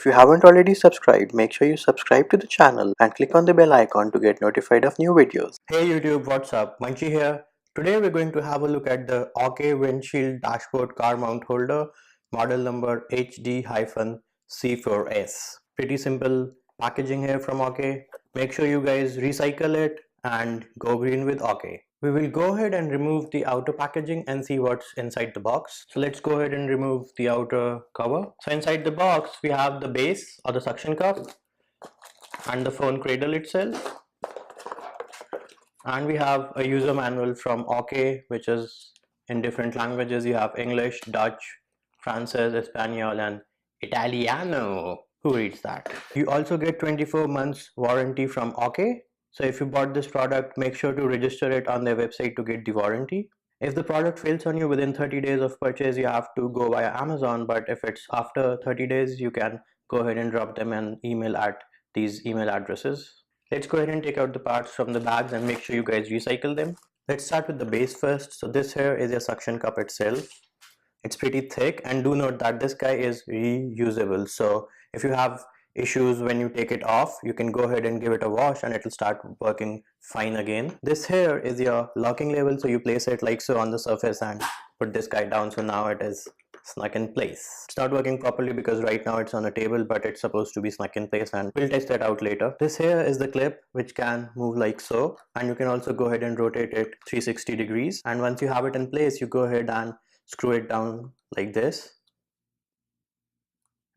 If you haven't already subscribed, make sure you subscribe to the channel and click on the bell icon to get notified of new videos. Hey YouTube, what's up? Munchie here. Today we're going to have a look at the Aukey Windhshield dashboard car mount holder, model number HD-C4S. Pretty simple packaging here from Aukey. Make sure you guys recycle it and go green with Aukey. We will go ahead and remove the outer packaging and see what's inside the box. So let's go ahead and remove the outer cover. So inside the box we have the base or the suction cup and the phone cradle itself. And we have a user manual from Aukey, which is in different languages. You have English, Dutch, Francis, Espanol and Italiano. Who reads that? You also get 24 months warranty from Aukey. So if you bought this product, make sure to register it on their website to get the warranty. If the product fails on you within 30 days of purchase, you have to go via Amazon. But if it's after 30 days, you can go ahead and drop them an email at these email addresses. Let's go ahead and take out the parts from the bags and make sure you guys recycle them. Let's start with the base first. So this here is a suction cup itself. It's pretty thick, and do note that this guy is reusable. So if you have issues when you take it off, you can go ahead and give it a wash and it will start working fine again. This here is your locking level, so you place it like so on the surface and put this guy down. So now it is snuck in place. It's not working properly because right now it's on a table, but it's supposed to be snuck in place, and we'll test that out later. This here is the clip which can move like so, and you can also go ahead and rotate it 360 degrees. And once you have it in place, you go ahead and screw it down like this,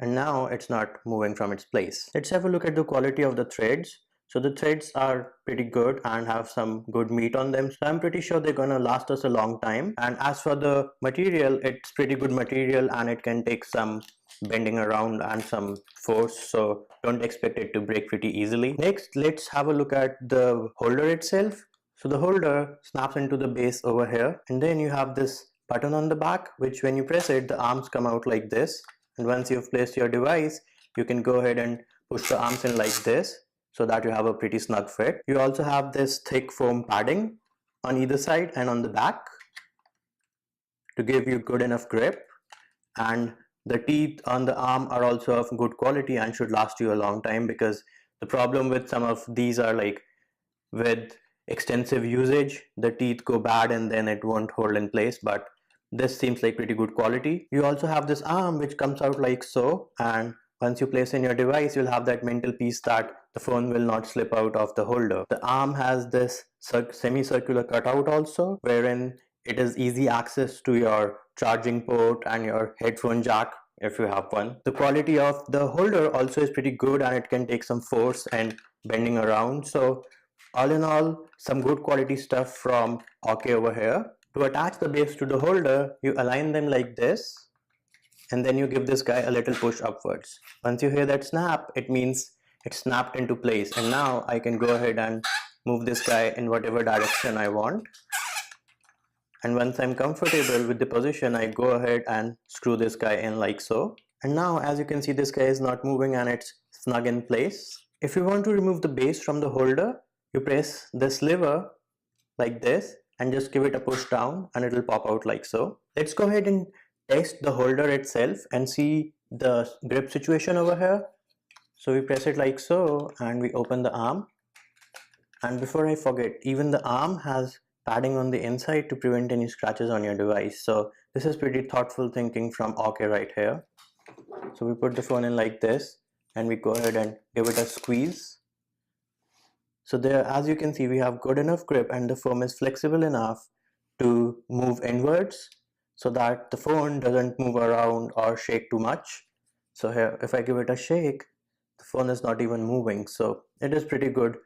and now it's not moving from its place. Let's have a look at the quality of the threads. So the threads are pretty good and have some good meat on them, so I'm pretty sure they're gonna last us a long time. And as for the material, it's pretty good material and it can take some bending around and some force, so don't expect it to break pretty easily. Next, let's have a look at the holder itself. So the holder snaps into the base over here, and then you have this button on the back, which when you press it, the arms come out like this. And once you've placed your device, you can go ahead and push the arms in like this, so that you have a pretty snug fit. You also have this thick foam padding on either side and on the back to give you good enough grip. And the teeth on the arm are also of good quality and should last you a long time, because the problem with some of these are like with extensive usage, the teeth go bad and then it won't hold in place, but this seems like pretty good quality. You also have this arm which comes out like so, and once you place in your device, you'll have that mental piece that the phone will not slip out of the holder. The arm has this semicircular cutout also, wherein it is easy access to your charging port and your headphone jack if you have one. The quality of the holder also is pretty good, and it can take some force and bending around. So all in all, some good quality stuff from Aukey over here. To attach the base to the holder, you align them like this, and then you give this guy a little push upwards. Once you hear that snap, it means it's snapped into place, and now I can go ahead and move this guy in whatever direction I want. And once I'm comfortable with the position, I go ahead and screw this guy in like so. And now, as you can see, this guy is not moving and it's snug in place. If you want to remove the base from the holder, you press this lever like this and just give it a push down and it will pop out like so. Let's go ahead and test the holder itself and see the grip situation over here. So we press it like so and we open the arm. And before I forget, even the arm has padding on the inside to prevent any scratches on your device. So this is pretty thoughtful thinking from Aukey right here. So we put the phone in like this and we go ahead and give it a squeeze. So there, as you can see, we have good enough grip and the foam is flexible enough to move inwards so that the phone doesn't move around or shake too much. So here, if I give it a shake, the phone is not even moving. So it is pretty good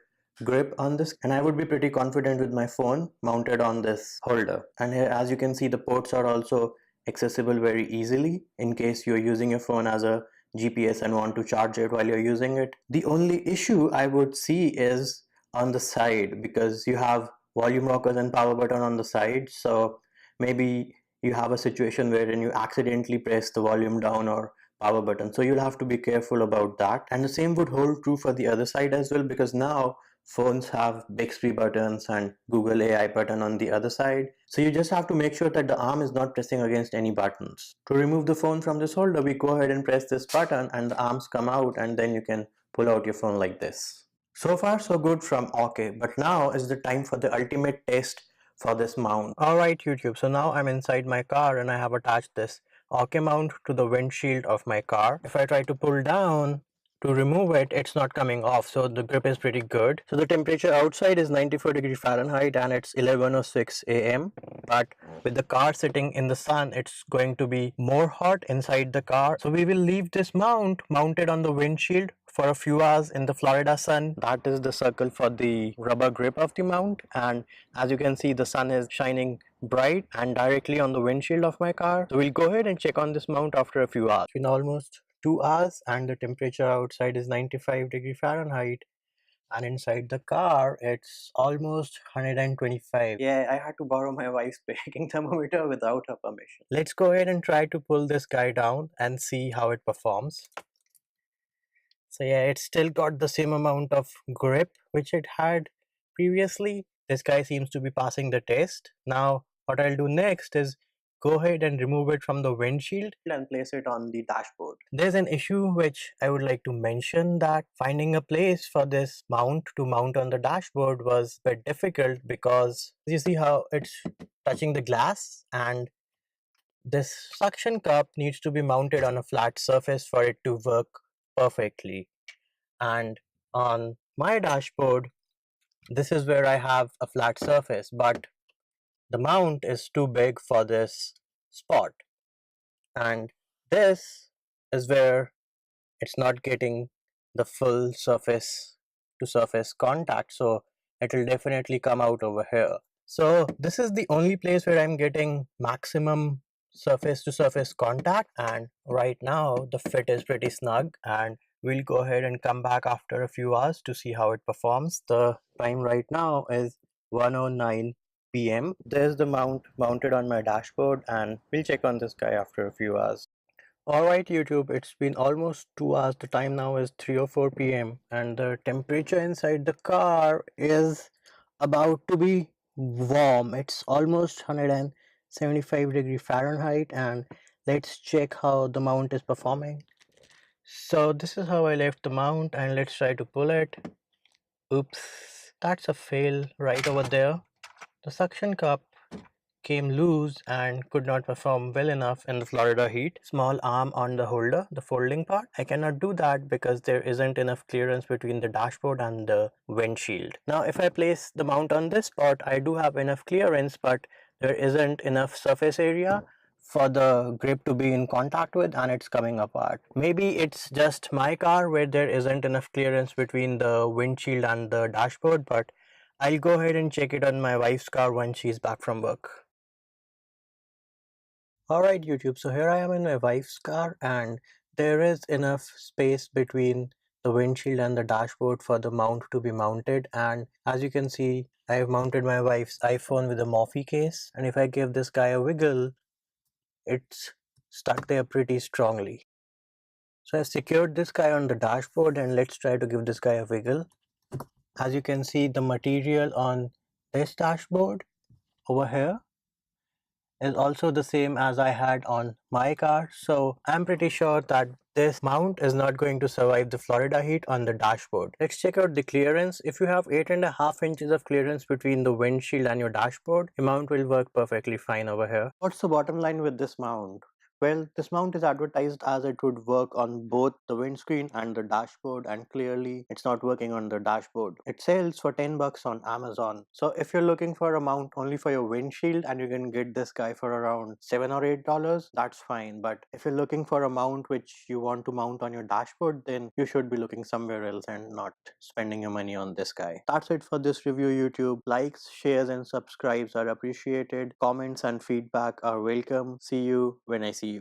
grip on this, and I would be pretty confident with my phone mounted on this holder. And here, as you can see, the ports are also accessible very easily in case you're using your phone as a GPS and want to charge it while you're using it. The only issue I would see is on the side, because you have volume rockers and power button on the side. So maybe you have a situation wherein you accidentally press the volume down or power button, so you'll have to be careful about that. And the same would hold true for the other side as well, because now phones have Bixby buttons and Google AI button on the other side. So you just have to make sure that the arm is not pressing against any buttons. To remove the phone from this holder, we go ahead and press this button and the arms come out, and then you can pull out your phone like this. So far so good from Aukey, but now is the time for the ultimate test for this mount. Alright YouTube, so now I'm inside my car and I have attached this Aukey mount to the windshield of my car. If I try to pull down to remove it, it's not coming off, so the grip is pretty good. So the temperature outside is 94°F and it's 11:06 a.m. But with the car sitting in the sun, it's going to be more hot inside the car. So we will leave this mount mounted on the windshield for a few hours in the Florida sun. That is the circle for the rubber grip of the mount, and as you can see, the sun is shining bright and directly on the windshield of my car. So we'll go ahead and check on this mount after a few hours. It's been almost 2 hours and the temperature outside is 95°F, and inside the car it's almost 125. Yeah, I had to borrow my wife's baking thermometer without her permission. Let's go ahead and try to pull this guy down and see how it performs. So yeah, it's still got the same amount of grip which it had previously. This guy seems to be passing the test. Now what I'll do next is go ahead and remove it from the windshield and place it on the dashboard. There's an issue which I would like to mention, that finding a place for this mount to mount on the dashboard was a bit difficult, because you see how it's touching the glass, and this suction cup needs to be mounted on a flat surface for it to work perfectly. And on my dashboard, this is where I have a flat surface, but the mount is too big for this spot, and this is where it's not getting the full surface to surface contact, so it will definitely come out over here. So this is the only place where I'm getting maximum surface to surface contact, and right now the fit is pretty snug, and we'll go ahead and come back after a few hours to see how it performs. The time right now is 1:09 p.m. There's the mount mounted on my dashboard, and we'll check on this guy after a few hours. Alright YouTube, it's been almost 2 hours. The time now is 3:04 p.m. and the temperature inside the car is about to be warm. It's almost 175°F, and let's check how the mount is performing. So this is how I left the mount, and let's try to pull it. Oops, that's a fail right over there. The suction cup came loose and could not perform well enough in the Florida heat. Small arm on the holder, the folding part, I cannot do that because there isn't enough clearance between the dashboard and the windshield. Now if I place the mount on this spot, I do have enough clearance, but there isn't enough surface area for the grip to be in contact with, and it's coming apart. Maybe it's just my car where there isn't enough clearance between the windshield and the dashboard, but I'll go ahead and check it on my wife's car when she's back from work. Alright YouTube, so here I am in my wife's car, and there is enough space between the windshield and the dashboard for the mount to be mounted, and as you can see, I have mounted my wife's iPhone with a Morphe case, and if I give this guy a wiggle, it's stuck there pretty strongly. So I've secured this guy on the dashboard, and let's try to give this guy a wiggle. As you can see, the material on this dashboard over here is also the same as I had on my car, so I'm pretty sure that this mount is not going to survive the Florida heat on the dashboard. Let's check out the clearance. If you have 8.5 inches of clearance between the windshield and your dashboard, the mount will work perfectly fine over here. What's the bottom line with this mount? Well, this mount is advertised as it would work on both the windscreen and the dashboard, and clearly it's not working on the dashboard. It sells for 10 bucks on Amazon. So if you're looking for a mount only for your windshield and you can get this guy for around $7 or $8, that's fine. But if you're looking for a mount which you want to mount on your dashboard, then you should be looking somewhere else and not spending your money on this guy. That's it for this review YouTube. Likes, shares and subscribes are appreciated. Comments and feedback are welcome. See you when I see you.